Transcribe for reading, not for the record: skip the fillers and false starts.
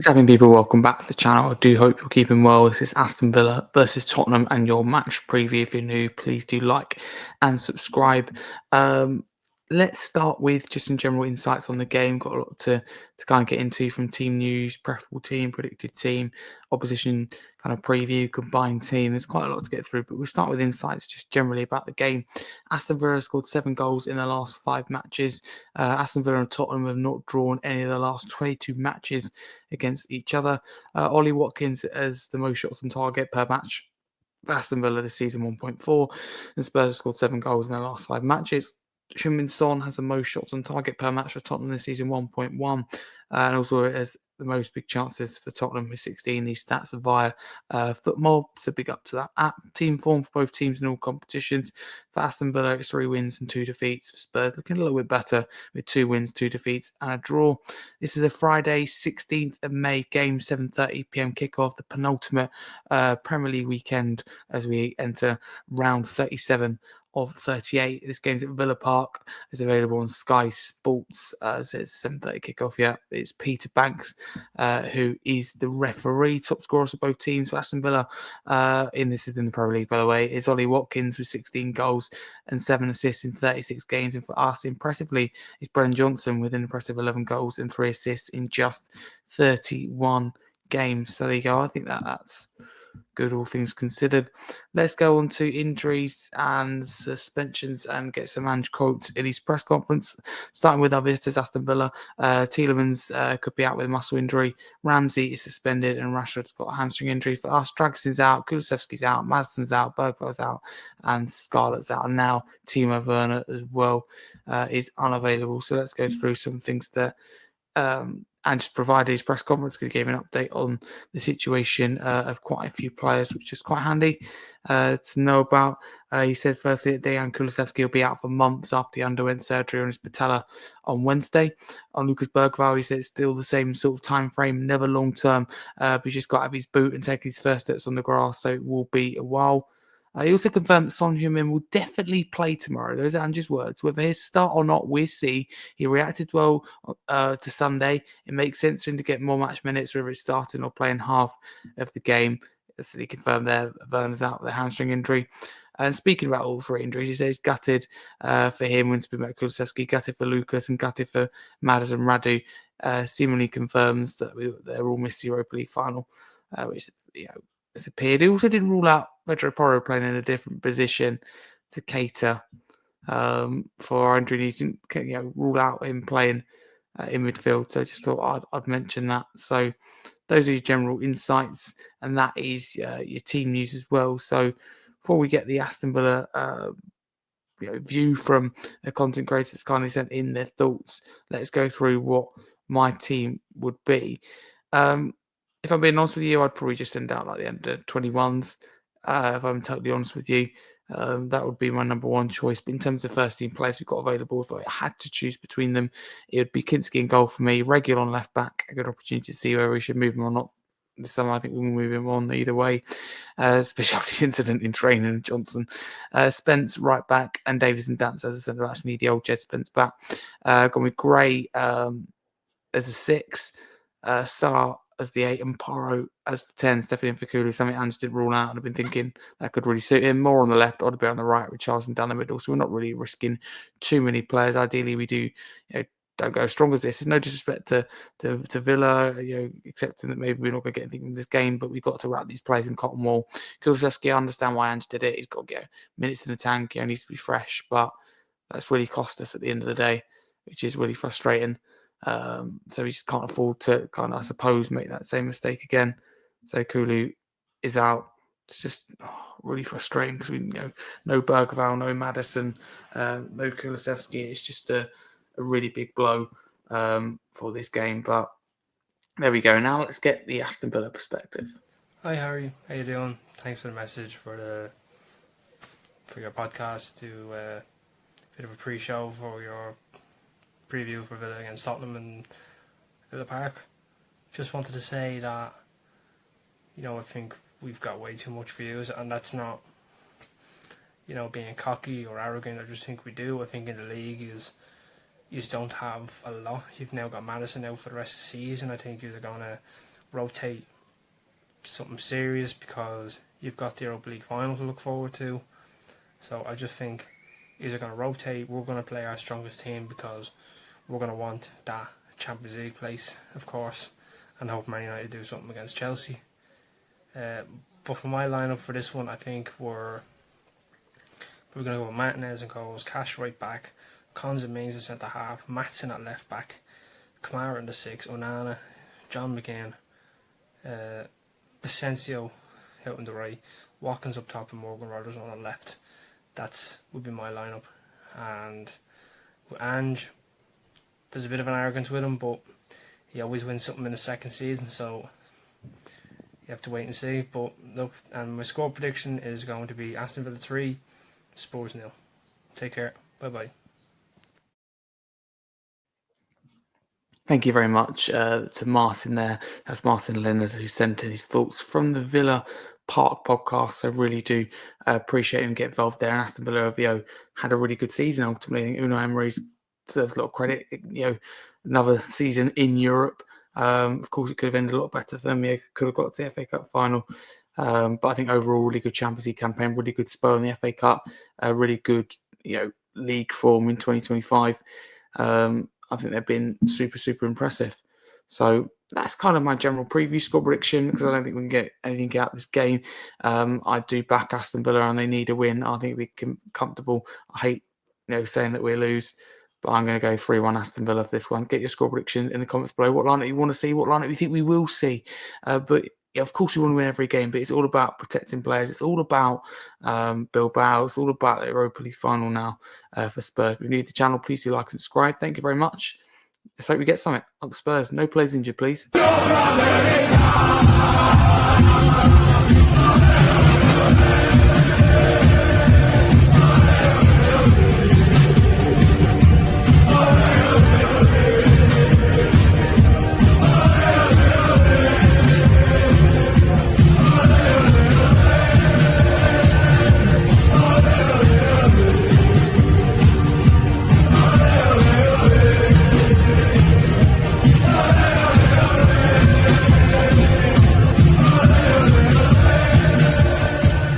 What's happening, people? Welcome back to the channel. I do hope you're keeping well. This is Aston Villa versus Tottenham and your match preview. If you're new, please do like and subscribe. Um, let's start with just some general insights on the game. Got a lot to kind of get into, from team news, preferable team, predicted team, opposition kind of preview, combined team. There's quite a lot to get through, but we'll start with insights just generally about the game. Aston Villa scored 7 goals in the last 5 matches. Aston Villa and Tottenham have not drawn any of the last 22 matches against each other. Ollie Watkins has the most shots on target per match for Aston Villa this season, 1.4, and Spurs have scored 7 goals in their last 5 matches. Heung-min Son has the most shots on target per match for Tottenham this season, 1.1, and also has the most big chances for Tottenham with 16. These stats are via Footmob, so big up to that app. Team form for both teams in all competitions. For Aston Villa, it's 3 wins and 2 defeats. For Spurs, looking a little bit better with 2 wins, 2 defeats, and a draw. This is a Friday, 16th of May game, 7:30 p.m. kickoff, the penultimate Premier League weekend as we enter round 37 of 38. This game's at Villa Park. It's available on Sky Sports. So it's a 7:30 kickoff. Yeah, it's Peter Banks who is the referee. Top scorers for both teams for Aston Villa in the Premier League, by the way, is Ollie Watkins with 16 goals and 7 assists in 36 games. And for us, impressively, is Brennan Johnson with an impressive 11 goals and 3 assists in just 31 games. So there you go. I think that's good, all things considered. Let's go on to injuries and suspensions and get some Ange quotes in his press conference. Starting with our visitors, Aston Villa. Tielemans could be out with a muscle injury. Ramsey is suspended, and Rashford's got a hamstring injury. For us, Dragson's out, Kulusevski's out, Maddison's out, Bergwell's out, and Scarlett's out. And now Timo Werner as well is unavailable. So let's go through some things that and just provided his press conference, because he gave an update on the situation of quite a few players, which is quite handy to know about. He said firstly that Dejan Kulusevski will be out for months after he underwent surgery on his patella on Wednesday. On Lucas Bergwall, he said it's still the same sort of time frame, never long term, but he's just got to have his boot and take his first steps on the grass, so it will be a while. He also confirmed that Son Heung-min will definitely play tomorrow. Those are Andrew's words. Whether he start or not, we'll see. He reacted well to Sunday. It makes sense for him to get more match minutes, whether it's starting or playing half of the game. So he confirmed there Werner's out with a hamstring injury. And speaking about all 3 injuries, he says gutted for him when speaking about Kulusevski, gutted for Lucas, and gutted for Maddison. Radu seemingly confirms that they're all missed the Europa League final, which, has appeared. He also didn't rule out Pedro Porro playing in a different position to cater for our injury. He didn't rule out him playing in midfield. So I just thought I'd mention that. So those are your general insights, and that is your team news as well. So before we get the Aston Villa view from a content creator that's kindly sent in their thoughts, let's go through what my team would be. If I'm being honest with you, I'd probably just send out like the under 21s. If I'm totally honest with you, that would be my number one choice. But in terms of first team players we've got available, if I had to choose between them, it would be Kinski in goal for me. Regular on left back, a good opportunity to see whether we should move him or not this summer. I think we'll move him on either way, especially after the incident in training. Johnson, Spence right back, and Davies and Dance as a centre back. Me, the old Jed Spence back. Gone with Gray as a 6, Salah as the 8, and Porro as the 10, stepping in for Cooley. Something Ange didn't rule out, and I've been thinking that could really suit him. More on the left, I'd be on the right with Charleston down the middle. So we're not really risking too many players. Ideally, we do don't go as strong as this. There's no disrespect to Villa, accepting that maybe we're not going to get anything from this game, but we've got to wrap these players in cotton wool. Kulusevski, I understand why Ange did it. He's got to get minutes in the tank. He needs to be fresh, but that's really cost us at the end of the day, which is really frustrating. So we just can't afford to kind of, I suppose, make that same mistake again. So Kulu is out. It's just really frustrating because we no Bergwall, no Maddison, no Kulusevski. It's just a really big blow for this game. But there we go. Now let's get the Aston Villa perspective. Hi Harry, how you doing? Thanks for the message for your podcast. Do a bit of a pre-show for your preview for Villa against Tottenham and Villa Park. Just wanted to say that I think we've got way too much views, and that's not being cocky or arrogant. I just think we do. I think in the league you just don't have a lot. You've now got Maddison out for the rest of the season. I think you're going to rotate something serious because you've got the Europa League final to look forward to. So I just think either going to rotate, we're going to play our strongest team because we're going to want that Champions League place, of course, and hope Man United do something against Chelsea. But for my lineup for this one, I think we're going to go with Martinez and goals, Cash right back, Konza Mings at centre half, Matson at left back, Kamara in the 6, Onana, John McGinn, Asensio out on the right, Watkins up top, and Morgan Rogers on the left. That would be my lineup. And with Ange, there's a bit of an arrogance with him, but he always wins something in the second season, so you have to wait and see. But look, and my score prediction is going to be Aston Villa 3, Spurs 0. Take care. Bye bye. Thank you very much to Martin there. That's Martin Leonard who sent in his thoughts from the Villa Park podcast. So really do appreciate him getting involved there. And Aston Villa OVO had a really good season ultimately. I think Unai Emery deserves a lot of credit. Another season in Europe. Of course, it could have ended a lot better for them. Could have got to the FA Cup final. But I think overall, really good Champions League campaign, really good spur in the FA Cup, really good league form in 2025. I think they've been super, super impressive. So that's kind of my general preview score prediction because I don't think we can get anything out of this game. I do back Aston Villa and they need a win. I think we're comfortable. I hate saying that we lose, but I'm going to go 3-1 Aston Villa for this one. Get your score prediction in the comments below. What lineup you want to see? What lineup you think we will see? But of course, we want to win every game, but it's all about protecting players. It's all about Bilbao. It's all about the Europa League final now for Spurs. If you're new to the channel, please do like and subscribe. Thank you very much. Let's hope we get something. Up Spurs. No players injured, please.